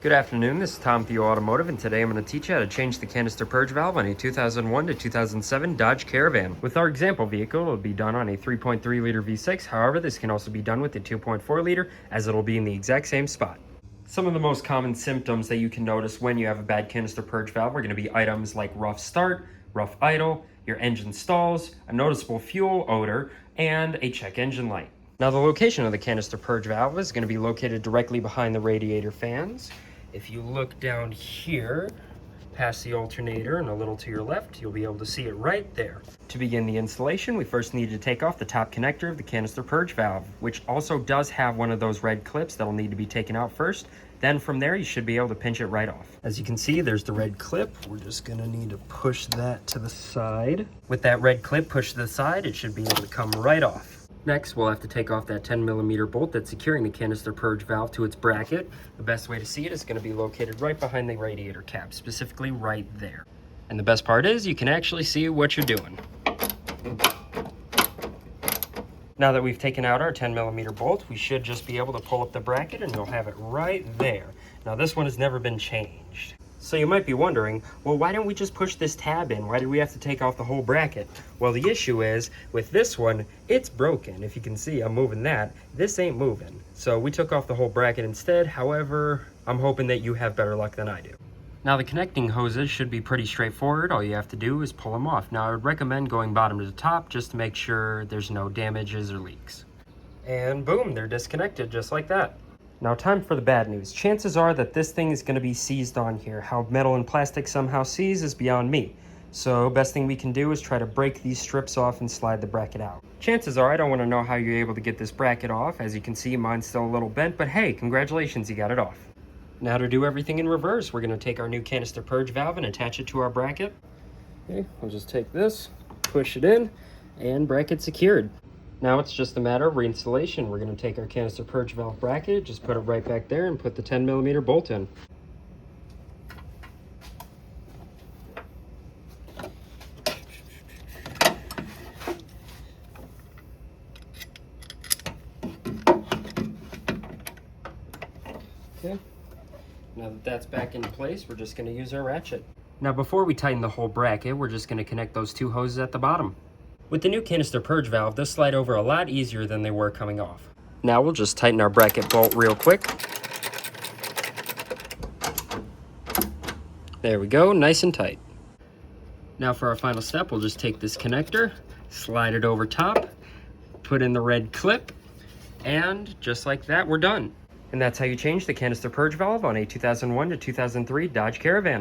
Good afternoon, this is TOMTHEO Automotive, and today I'm going to teach you how to change the canister purge valve on a 2001 to 2007 Dodge Caravan. With our example vehicle, it'll be done on a 3.3 liter V6, however this can also be done with a 2.4 liter as it'll be in the exact same spot. Some of the most common symptoms that you can notice when you have a bad canister purge valve are going to be items like rough start, rough idle, your engine stalls, a noticeable fuel odor, and a check engine light. Now the location of the canister purge valve is going to be located directly behind the radiator fans. If you look down here, past the alternator and a little to your left, you'll be able to see it right there. To begin the installation, we first need to take off the top connector of the canister purge valve, which also does have one of those red clips that'll need to be taken out first. Then from there, you should be able to pinch it right off. As you can see, there's the red clip. We're just gonna need to push that to the side. With that red clip pushed to the side, it should be able to come right off. Next, we'll have to take off that 10mm bolt that's securing the canister purge valve to its bracket. The best way to see it is going to be located right behind the radiator cap, specifically right there. And the best part is you can actually see what you're doing. Now that we've taken out our 10mm bolt, we should just be able to pull up the bracket and you'll have it right there. Now this one has never been changed. So you might be wondering, well, why didn't we just push this tab in? Why did we have to take off the whole bracket? Well, the issue is, with this one, it's broken. If you can see, I'm moving that. This ain't moving. So we took off the whole bracket instead. However, I'm hoping that you have better luck than I do. Now the connecting hoses should be pretty straightforward. All you have to do is pull them off. Now I would recommend going bottom to the top just to make sure there's no damages or leaks. And boom, they're disconnected just like that. Now time for the bad news. Chances are that this thing is going to be seized on here. How metal and plastic somehow seize is beyond me. So best thing we can do is try to break these strips off and slide the bracket out. Chances are I don't want to know how you're able to get this bracket off. As you can see, mine's still a little bent, but hey, congratulations, you got it off. Now to do everything in reverse, we're going to take our new canister purge valve and attach it to our bracket. Okay, we'll just take this, push it in, and bracket secured. Now it's just a matter of reinstallation. We're going to take our canister purge valve bracket, just put it right back there and put the 10mm bolt in. Okay, now that that's back in place, we're just going to use our ratchet. Now before we tighten the whole bracket, we're just going to connect those two hoses at the bottom. With the new canister purge valve, they'll slide over a lot easier than they were coming off. Now we'll just tighten our bracket bolt real quick. There we go, nice and tight. Now for our final step, we'll just take this connector, slide it over top, put in the red clip, and just like that, we're done. And that's how you change the canister purge valve on a 2001 to 2003 Dodge Caravan.